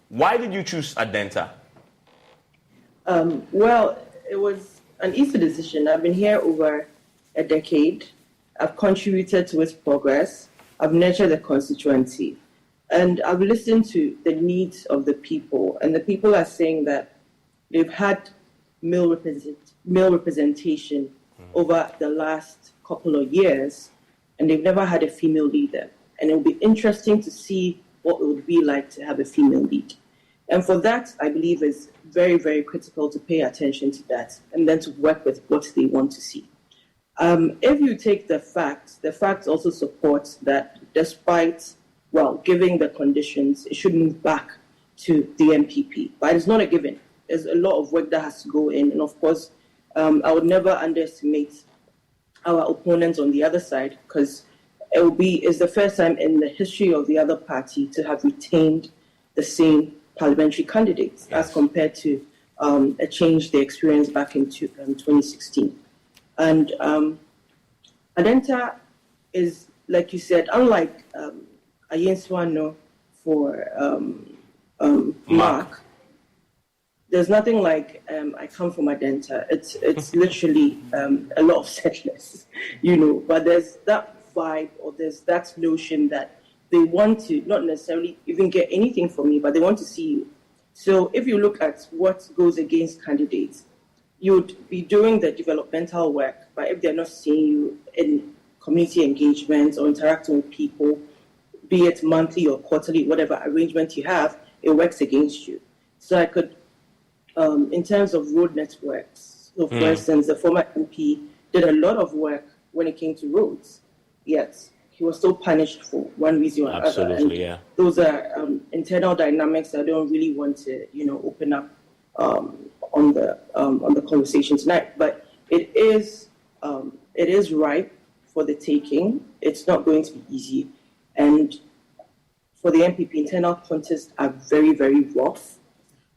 Why did you choose Adenta? Well, it was an easy decision. I've been here over a decade. I've contributed to its progress. I've nurtured the constituency. And I've listened to the needs of the people. And the people are saying that they've had male representation over the last couple of years, and they've never had a female leader. And it will be interesting to see what it would be like to have a female lead. And for that, I believe it's very, very critical to pay attention to that and then to work with what they want to see. If you take the facts also supports that despite, giving the conditions, it should move back to the NPP. But it's not a given. There's a lot of work that has to go in. And of course, I would never underestimate our opponents on the other side, because it's the first time in the history of the other party to have retained the same parliamentary candidates as compared to a change they experienced back in 2016. And Adenta is, like you said, unlike Ayenswano for Mark, there's nothing like I come from Adenta. It's literally a lot of settlers, but there's that vibe, or there's that notion that they want to not necessarily even get anything from you, but they want to see you. So if you look at what goes against candidates, you'd be doing the developmental work, but if they're not seeing you in community engagements or interacting with people, be it monthly or quarterly, whatever arrangement you have, it works against you. So I could, in terms of road networks, so for instance, the former MP did a lot of work when it came to roads, yet he was still punished for one reason or another. Absolutely, yeah. Those are internal dynamics I don't really want to, open up on the conversation tonight. But it is ripe for the taking. It's not going to be easy. And for the NPP, internal contests are very, very rough.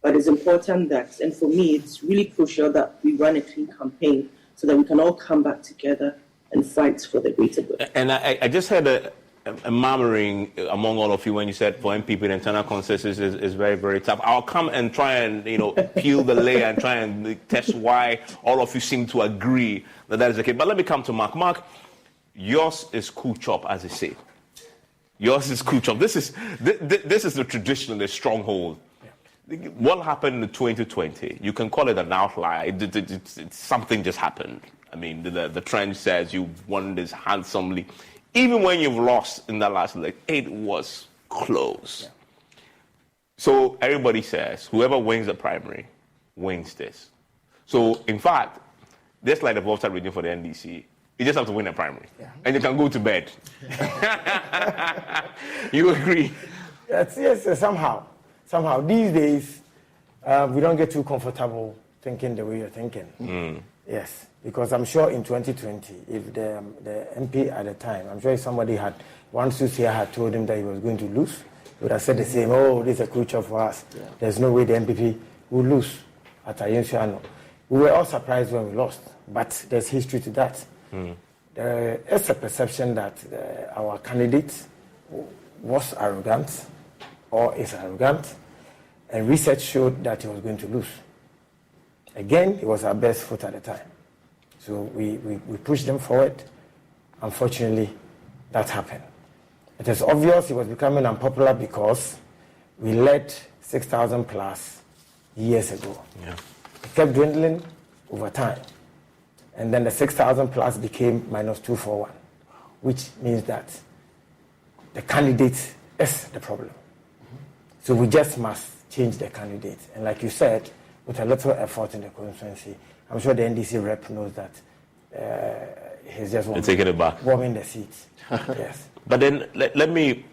But it's important that, and for me, it's really crucial that we run a clean campaign so that we can all come back together and fight for the greater good. And I just heard a murmuring among all of you when you said for NPP the internal consensus is very, very tough. I'll come and try and peel the layer and try and test why all of you seem to agree that is the case. But let me come to Mark. Mark, yours is cool chop, as they say. Yours is cool chop. This is the traditional, the stronghold. What happened in 2020? You can call it an outlier. Something just happened. I mean, the trend says you won this handsomely. Even when you've lost in that last election, it was close. Yeah. So everybody says whoever wins the primary wins this. So in fact, just like the voter reading for the NDC, you just have to win a primary, and you can go to bed. You agree? Yes, somehow. These days, we don't get too comfortable thinking the way you're thinking. Yes, because I'm sure in 2020, if the MP at the time, I'm sure if somebody had, once here had told him that he was going to lose, he would have said the same, oh, this is a crucial for us. Yeah. There's no way the NPP will lose at Ayensuano. We were all surprised when we lost, but there's history to that. There is a perception that our candidate was arrogant or is arrogant, and research showed that he was going to lose. Again, it was our best foot at the time. So we pushed them forward. Unfortunately, that happened. It is obvious he was becoming unpopular because we led 6,000 plus years ago. Yeah. It kept dwindling over time. And then the 6,000 plus became minus 241, which means that the candidate is the problem. So we just must change the candidate. And like you said, with a little effort in the constituency, I'm sure the NDC rep knows that he's just warming the seat. Yes. But then let me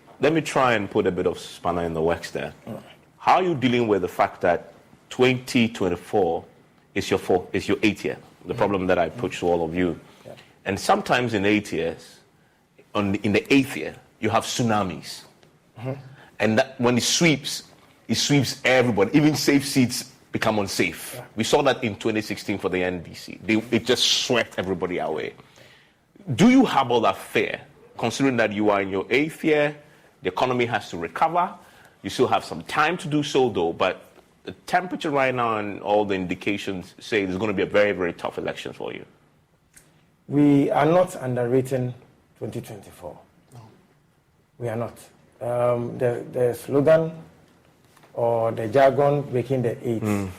try and put a bit of spanner in the works there. How are you dealing with the fact that 2024 is your 8th year? The problem that I put to all of you. Yeah. And sometimes in 8 years, in the 8th year, you have tsunamis. And that, when it sweeps everybody. Even safe seats become unsafe. Yeah. We saw that in 2016 for the NDC. It just swept everybody away. Do you have all that fear, considering that you are in your 8th year, the economy has to recover, you still have some time to do so though, but the temperature right now and all the indications say there's going to be a very, very tough election for you? We are not underrating 2024. No. We are not. The slogan or the jargon breaking the 8th,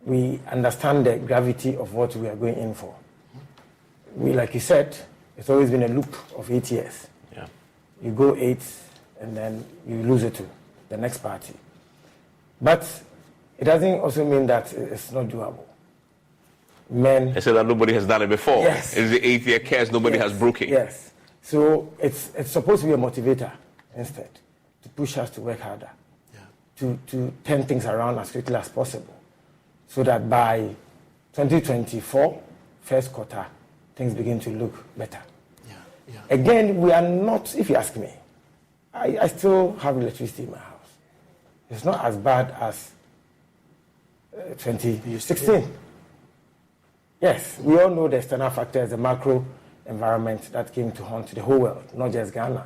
we understand the gravity of what we are going in for. We, like you said, it's always been a loop of 8 years. Yeah. You go 8 and then you lose it to the next party. But it doesn't also mean that it's not doable. I said that nobody has done it before. Yes. It's the 8th year case, nobody has broken. Yes. So it's supposed to be a motivator instead, to push us to work harder, to turn things around as quickly as possible, so that by 2024, first quarter, things begin to look better. Again, we are not, if you ask me, I still have electricity in my house. It's not as bad as 2016. Yes, we all know the external factors, the macro environment that came to haunt the whole world, not just Ghana.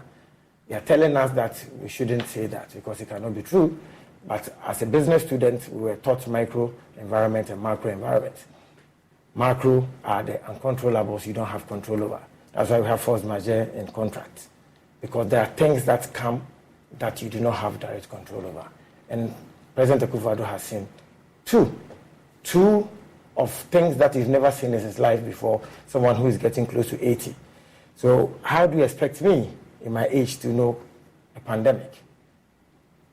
They are telling us that we shouldn't say that because it cannot be true. But as a business student, we were taught micro environment and macro environment. Macro are the uncontrollables you don't have control over. That's why we have force majeure in contracts, because there are things that come that you do not have direct control over. And President Akufo-Addo has seen two of things that he's never seen in his life before, someone who is getting close to 80. So how do you expect me, in my age, to know a pandemic?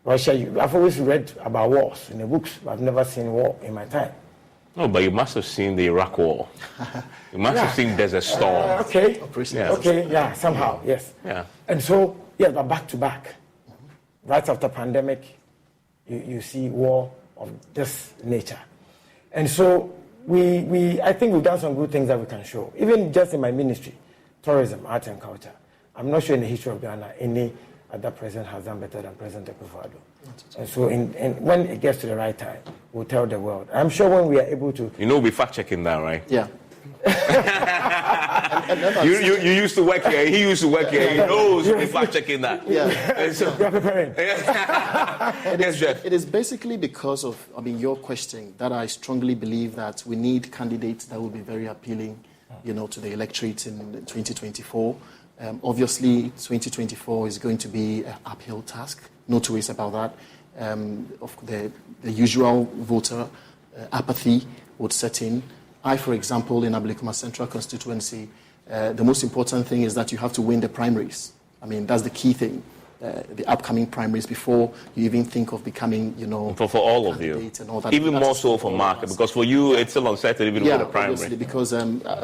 Russia, I've always read about wars in the books, but I've never seen war in my time. No, but you must have seen the Iraq War. You must have seen Desert Storm. Somehow, yes. Yeah. And so, but back to back. Right after pandemic, you see war of this nature. And so I think we've done some good things that we can show. Even just in my ministry, tourism, arts and culture. I'm not sure in the history of Ghana any at that president has done better than President Akufo-Addo. And so when it gets to the right time, we'll tell the world. I'm sure when we are able to... we'll be fact-checking that, right? Yeah. You used to work here. He used to work here. He knows we'll be fact-checking that. Yeah. So, you're preparing. Yes, Jeff. It is basically because of, your question that I strongly believe that we need candidates that will be very appealing, to the electorate in 2024. Obviously, 2024 is going to be an uphill task. No two ways about that. Of the usual voter apathy would set in. For example, in Ablekuma Central constituency, the most important thing is that you have to win the primaries. That's the key thing. The upcoming primaries before you even think of becoming, for all of you, and all that. Even more so for Mark, because for you it's still uncertain even with the primary. Because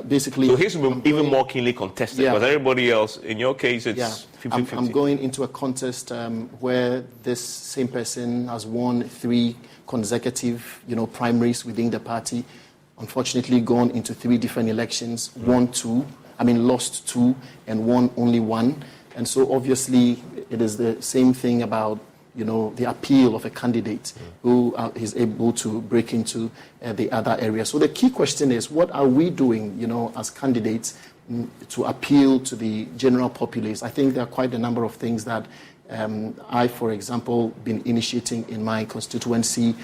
basically, so his will be even more keenly contested. Because everybody else, in your case, it's 50-50. I'm going into a contest where this same person has won 3 consecutive, primaries within the party. Unfortunately, gone into 3 different elections, lost 2 and won only 1. And so obviously it is the same thing about, the appeal of a candidate who is able to break into the other areas. So the key question is, what are we doing, as candidates to appeal to the general populace? I think there are quite a number of things that I, for example, been initiating in my constituency,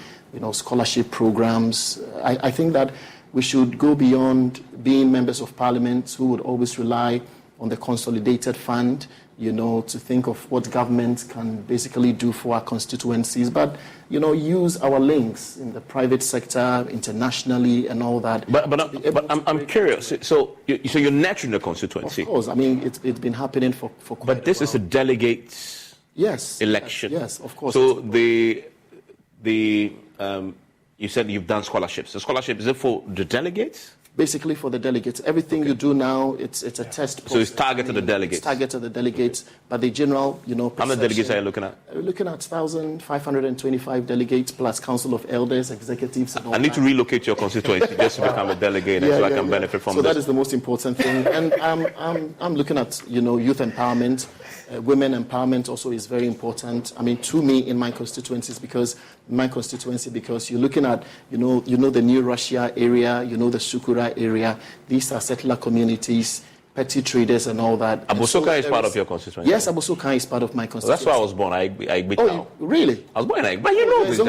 scholarship programs. I think that we should go beyond being members of parliament who would always rely on the consolidated fund, to think of what government can basically do for our constituencies, but, use our links in the private sector, internationally, and all that. But I'm curious. So you're nurturing the constituency. Of course. It's been happening for quite a while. But this is a delegates election. Yes, of course. So you said you've done scholarships. The scholarship, is it for the delegates? Basically for the delegates. Everything you do now, it's a test process. So it's targeted to the delegates? It's targeted to the delegates, but the general, How many delegates are you looking at? We're looking at 1,525 delegates plus council of elders, executives, and all I need to relocate your constituency just to become a delegate so I can benefit from this. So that is the most important thing. And I'm looking at, youth empowerment. Women empowerment also is very important. To me, in my constituency, because you're looking at, the New Russia area, the Sukura area. These are settler communities, petty traders and all that. Abosoka is part of your constituency? Yes, Abosoka is part of my constituency. That's where I was born. Really? I was born in But this. Long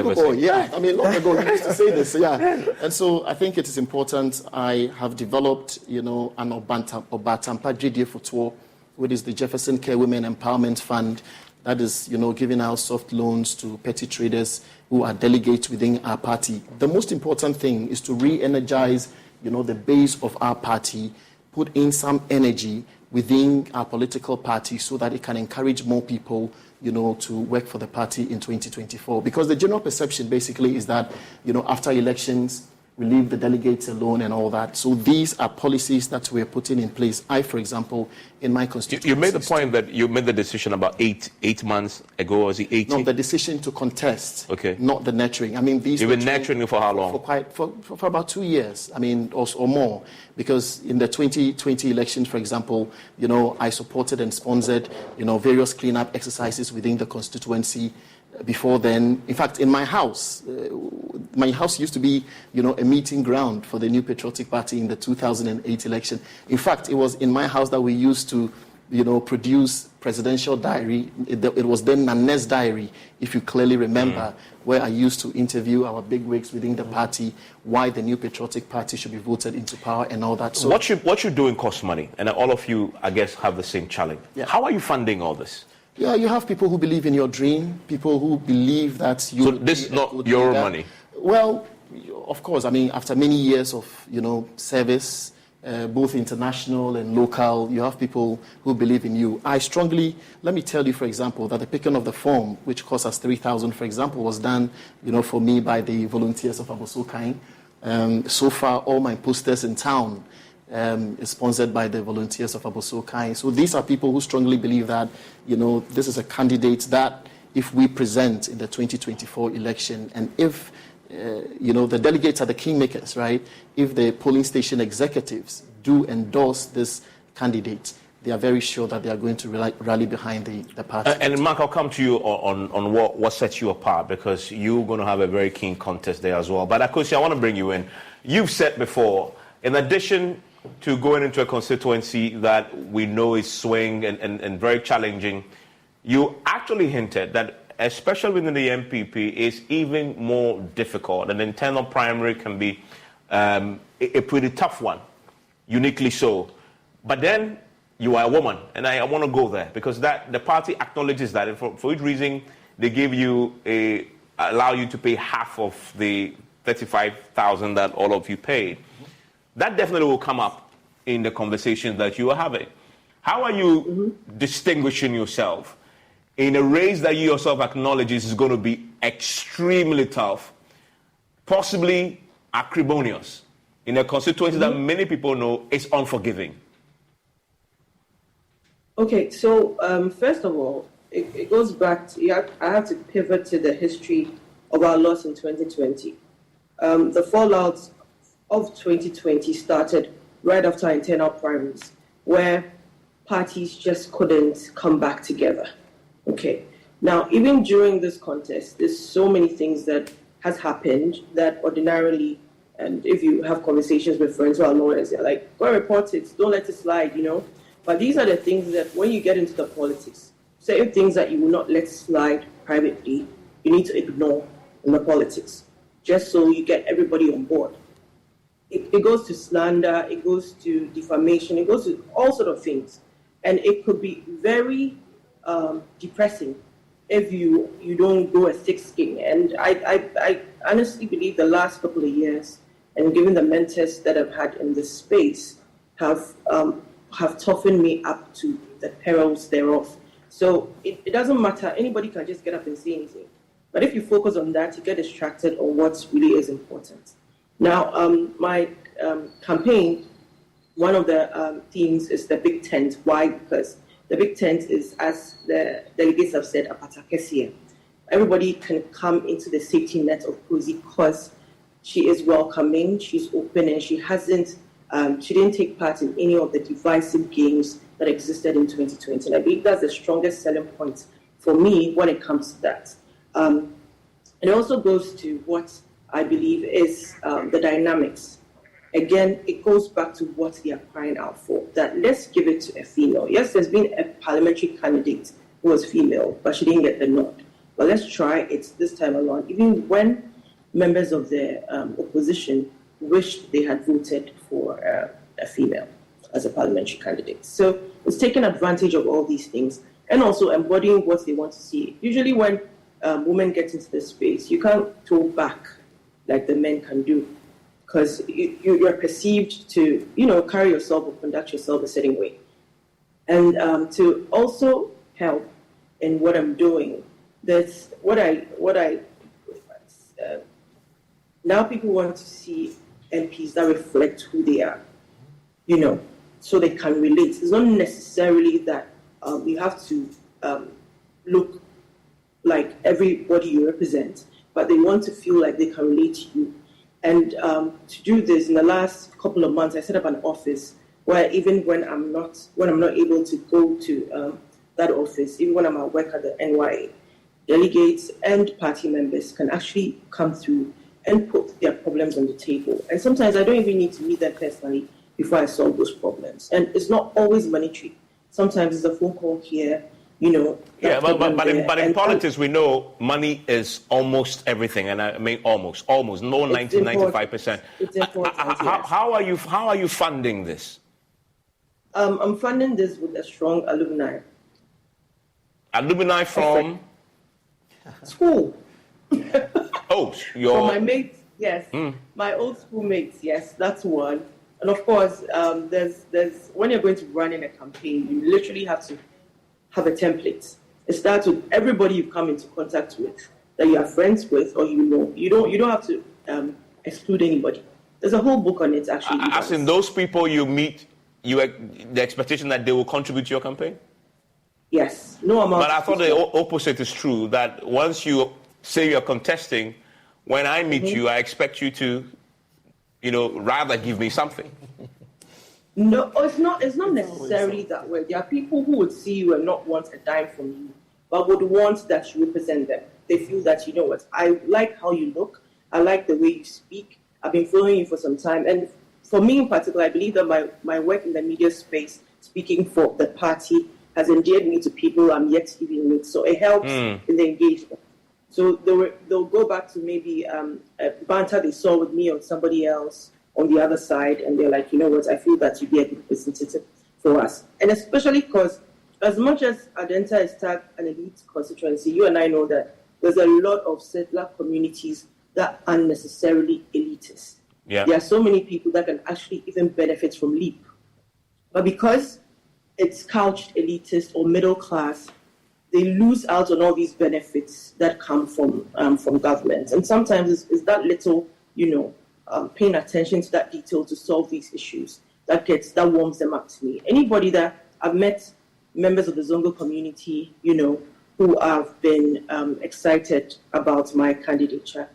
ago you used to say this, And so I think it is important. I have developed, an Obatampa JDA for tour, which is the Jefferson Care Women Empowerment Fund. That is, giving out soft loans to petty traders who are delegates within our party. The most important thing is to re-energize, the base of our party, put in some energy within our political party so that it can encourage more people, to work for the party in 2024. Because the general perception basically is that, after elections, we leave the delegates alone and all that. So these are policies that we're putting in place. For example, in my constituency... You made the point that you made the decision about eight months ago, or was it 18? No, the decision to contest, not the nurturing. You've been nurturing for how long? For about 2 years, or more. Because in the 2020 elections, for example, I supported and sponsored, various cleanup exercises within the constituency. Before then, in fact, in my house used to be, a meeting ground for the New Patriotic Party in the 2008 election. In fact, it was in my house that we used to, produce presidential diary. It was then Nane's diary, if you clearly remember, where I used to interview our bigwigs within the party, why the New Patriotic Party should be voted into power and all that. So what you're doing costs money, and all of you, I guess, have the same challenge. Yeah. How are you funding all this? Yeah, you have people who believe in your dream, people who believe that you... So this is not your money? Well, of course. After many years of, service, both international and local, you have people who believe in you. Let me tell you, for example, that the picking of the form, which cost us 3,000, for example, was done, for me by the volunteers of Abosokai. So far, all my posters in town is sponsored by the volunteers of Abosokai. So these are people who strongly believe that, this is a candidate that if we present in the 2024 election, and if, the delegates are the kingmakers, right? If the polling station executives do endorse this candidate, they are very sure that they are going to rally behind the party. And Mark, I'll come to you on what sets you apart, because you're going to have a very keen contest there as well. But Akosi, I want to bring you in. You've said before, in addition to going into a constituency that we know is swing and very challenging, you actually hinted that, especially within the NPP, is even more difficult. An internal primary can be a pretty tough one, uniquely so. But then you are a woman, and I want to go there, because that the party acknowledges that, and for which reason they allow you to pay half of the 35,000 that all of you paid. That definitely will come up in the conversations that you are having. How are you distinguishing yourself in a race that you yourself acknowledges is going to be extremely tough, possibly acrimonious, in a constituency that many people know is unforgiving? Okay, so first of all, it goes back to, I have to pivot to the history of our loss in 2020. The fallout of 2020 started right after internal primaries, where parties just couldn't come back together. Okay, now even during this contest, there's so many things that has happened that ordinarily, and if you have conversations with friends who are lawyers, they're like, go report it, don't let it slide, you know. But these are the things that when you get into the politics, certain things that you will not let slide privately, you need to ignore in the politics, just so you get everybody on board. It goes to slander, it goes to defamation, it goes to all sort of things. And it could be very depressing if you don't go a thick skin. And I honestly believe the last couple of years, and given the mentors that I've had in this space, have toughened me up to the perils thereof. So it doesn't matter. Anybody can just get up and say anything. But if you focus on that, you get distracted on what really is important. Now, my campaign, one of the themes is the big tent. Why? Because the big tent is, as the delegates have said, a patakesia. Everybody can come into the safety net of Cozy because she is welcoming, she's open, and she didn't take part in any of the divisive games that existed in 2020. And I believe that's the strongest selling point for me when it comes to that. And it also goes to what I believe is the dynamics. Again, it goes back to what they are crying out for, that let's give it to a female. Yes, there's been a parliamentary candidate who was female, but she didn't get the nod. But let's try it this time around, even when members of the opposition wished they had voted for a female as a parliamentary candidate. So it's taking advantage of all these things and also embodying what they want to see. Usually when women get into this space, you can't throw back like the men can do, because you're perceived to, carry yourself or conduct yourself a certain way. And to also help in what I'm doing, that's what I now people want to see MPs that reflect who they are, so they can relate. It's not necessarily that you have to look like everybody you represent, but they want to feel like they can relate to you. And to do this, in the last couple of months, I set up an office where even when I'm not able to go to that office, even when I'm at work at the NYA, delegates and party members can actually come through and put their problems on the table. And sometimes I don't even need to meet them personally before I solve those problems. And it's not always monetary. Sometimes it's a phone call here, Yeah, but in politics, we know money is almost everything, and I mean almost, no 95%. It's important. How are you funding this? I'm funding this with a strong alumni. Alumni from school. From my mates, yes. My old school mates, yes, that's one. And of course, there's when you're going to run in a campaign, you literally have to have a template. It starts with everybody you come into contact with, that you are friends with, or You don't have to exclude anybody. There's a whole book on it, actually. As in those people you meet, the expectation that they will contribute to your campaign? Yes. No amount. But I thought the opposite is true, that once you say you're contesting, when I meet you, I expect you to, rather give me something. No, it's not necessarily that way. There are people who would see you and not want a dime from you, but would want that you represent them. They feel that, you know what, I like how you look, I like the way you speak, I've been following you for some time. And for me in particular, I believe that my work in the media space, speaking for the party, has endeared me to people I'm yet to even meet. So it helps in the engagement. So they'll go back to maybe a banter they saw with me or somebody else on the other side, and they're like, you know what, I feel that you'd be a good representative for us. And especially because as much as Adenta is tagged an elite constituency, you and I know that there's a lot of settler communities that are unnecessarily elitist. Yeah. There are so many people that can actually even benefit from LEAP. But because it's couched elitist or middle class, they lose out on all these benefits that come from government. And sometimes it's that little, paying attention to that detail to solve these issues that warms them up to me. Anybody that I've met, members of the Zongo community, who have been excited about my candidature,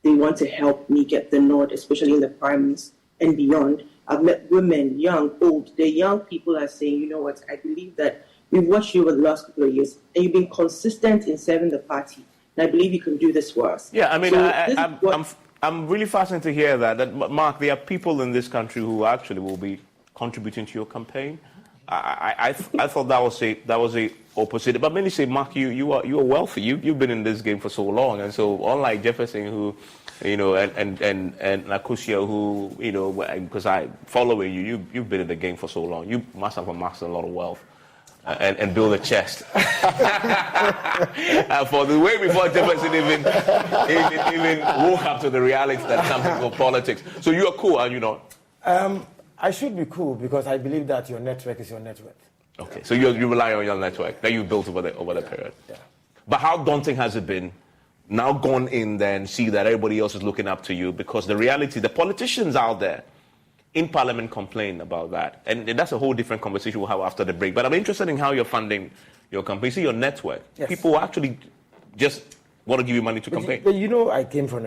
they want to help me get the nod, especially in the primaries and beyond. I've met women, young, old. The young people are saying, you know what, I believe that we've watched you over the last couple of years, and you've been consistent in serving the party, and I believe you can do this for us. Yeah, I mean, I'm really fascinated to hear that, Mark, there are people in this country who actually will be contributing to your campaign. I thought that was a opposite. But many say, Mark, you are wealthy. You've been in this game for so long, and so unlike Jefferson, who, and Nakusia, who, because I following you've been in the game for so long. You must have amassed a lot of wealth. And build a chest. For the way before Jefferson even woke up to the reality that something called politics. So you are cool, are you not? I should be cool because I believe that your network is your network. Okay, so you rely on your network that you built over the period. Yeah. But how daunting has it been? Now gone in there and see that everybody else is looking up to you, because the reality, the politicians out there in Parliament complain about that. And that's a whole different conversation we'll have after the break. But I'm interested in how you're funding your campaign. See your network. Yes. People actually just want to give you money to campaign. But I came from